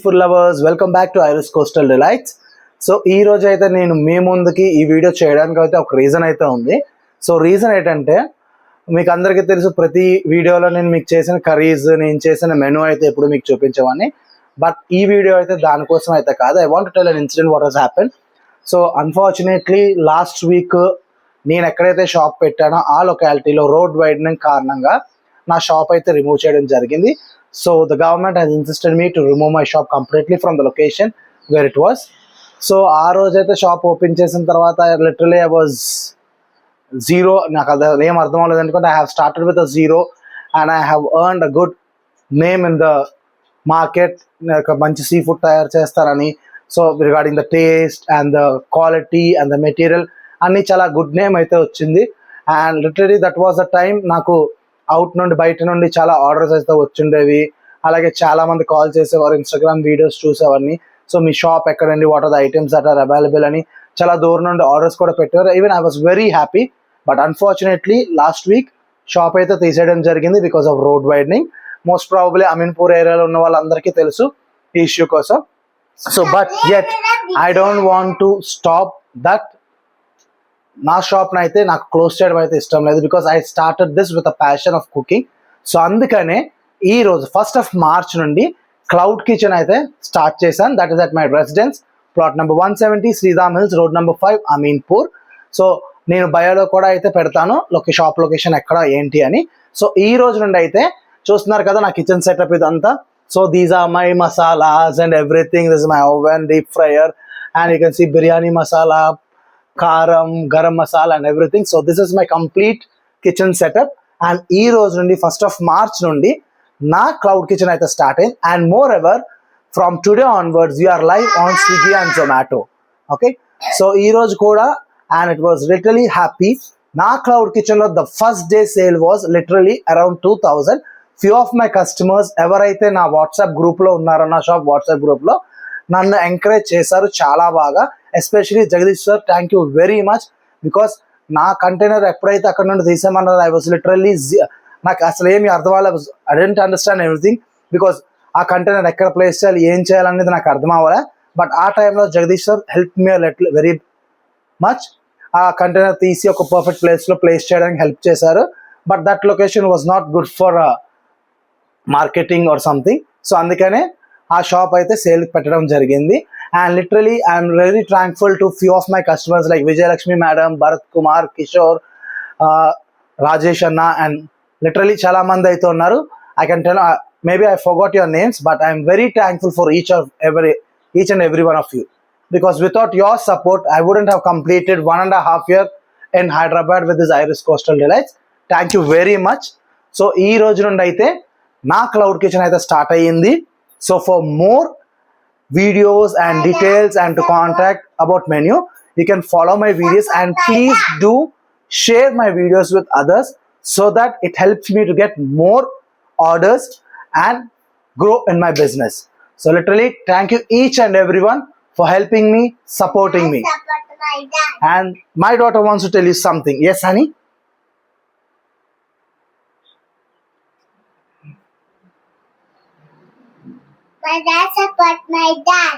Food lovers welcome back to iris coastal delights. So ఈ రోజు అయితే నేను మీ ముందుకి ఈ వీడియో చేయడానికి అయితే ఒక రీజన్ అయితే ఉంది. సో రీజన్ ఏంటంటే మీకు అందరికీ తెలుసు, ప్రతి వీడియోలో నేను మీకు చేసిన కర్రీస్, నేను చేసిన మెనూ అయితే ఎప్పుడు మీకు చూపించేవాడిని. బట్ ఈ వీడియో అయితే దానికోసం అయితే కాదు. I want to tell an incident what has happen. So unfortunately last week నేను ఎక్కడైతే షాప్ పెట్టానో ఆ లొకాలిటీలో రోడ్ వైడనింగ్ కారణంగా నా షాప్ అయితే రిమూవ్ చేయడం జరిగింది. So the government has insisted me to remove my shop completely from the location where it was. So ఆ రోజు అయితే షాప్ ఓపెన్ చేసిన తర్వాత లిటరలీ ఐ వాజ్ జీరో. నాకు అది ఏం అర్థం అవ్వలేదు, ఎందుకంటే I have started with a zero and I have earned a good name in the market. మంచి సీ ఫుడ్ తయారు చేస్తారని, so regarding the taste and the quality and the material అన్నీ చాలా గుడ్ నేమ్ అయితే వచ్చింది. And literally that was the time నాకు out నుండి బయట నుండి చాలా ఆర్డర్స్ అయితే వచ్చిండేవి. అలాగే చాలా మంది కాల్ చేసేవారు, ఇన్స్టాగ్రామ్ వీడియోస్ చూసేవారిని. సో మీ షాప్ ఎక్కడండి, what are the items that are available అని చాలా దూరం నుండి ఆర్డర్స్ కూడా పెట్టారు. Even I was very happy. But unfortunately last week shop అయితే తీసేయడం జరిగింది because of road widening. Most probably Ameenpur ఏరియాలో ఉన్న వాళ్ళందరికీ తెలుసు ఈ ఇష్యూ కోసం. So but yet I don't want to stop that. నా షాప్ని అయితే నాకు క్లోజ్ చేయడం అయితే ఇష్టం లేదు, because I started this with a passion of cooking. So అందుకనే ఈ రోజు 1st March నుండి క్లౌడ్ కిచెన్ అయితే స్టార్ట్ చేశాను. That is at my residence, plot number 170 Sriram hills, road number 5, Ameenpur. So నేను బయోలో కూడా అయితే పెడతాను షాప్ లొకేషన్ ఎక్కడ ఏంటి అని. సో ఈ రోజు నుండి అయితే చూస్తున్నారు కదా నా కిచెన్ సెటప్ ఇదంతా. So these are my masalas and everything. This my oven, deep fryer, and you can see biryani masala, karam, garam masala and everything. So this is my complete kitchen setup. And ఈ రోజు నుండి 1st March నుండి నా క్లౌడ్ కిచెన్ అయితే start అయింది. And moreover from today onwards we're live on Swiggy and Zomato. Okay, so ఈ రోజు కూడా and it was literally happy. నా క్లౌడ్ కిచెన్లో the first day sale was literally around 2000. Few of my customers ఎవరైతే నా WhatsApp గ్రూప్లో ఉన్నారో, నా షాప్ వాట్సాప్ గ్రూప్లో నన్ను ఎంకరేజ్ చేశారు చాలా బాగా. Especially Jagadish sir, thank you very much. Because నా కంటైనర్ ఎప్పుడైతే అక్కడ నుండి తీసేయమన్నారు, ఐ వాజ్ లిటరల్లీ నాకు అసలు ఏమి అర్థం అవ్వాలి. I don't understand everything because ఆ కంటైనర్ ఎక్కడ ప్లేస్ చేయాలి, ఏం చేయాలనేది నాకు అర్థం అవ్వాలి. బట్ ఆ టైంలో Jagadish sir help me very much. ఆ కంటైనర్ తీసి ఒక పర్ఫెక్ట్ ప్లేస్లో ప్లేస్ చేయడానికి హెల్ప్ చేశారు. But that location was not good for marketing or something. So అందుకనే ఆ షాప్ అయితే సేల్ పెట్టడం జరిగింది. And literally I'm very thankful to few of my customers like Vijayalakshmi madam, Bharat Kumar, Kishore, Rajesh అన్న, అండ్ లిటరలీ చాలా మంది అయితే ఉన్నారు. I can tell maybe I forgot your names, but I'm very thankful for each and every one of you, because without your support I wouldn't have completed 1.5 year in Hyderabad with this Iris Coastal Delights. Thank you very much. So ఈ రోజు నుండి అయితే నా cloud kitchen అయితే start అయ్యింది. So for more videos and details and to contact about menu, you can follow my videos and please do share my videos with others so that it helps me to get more orders and grow in my business. So literally thank you each and everyone for helping me, supporting me. And my daughter wants to tell you something. Yes honey? My dad support my dad.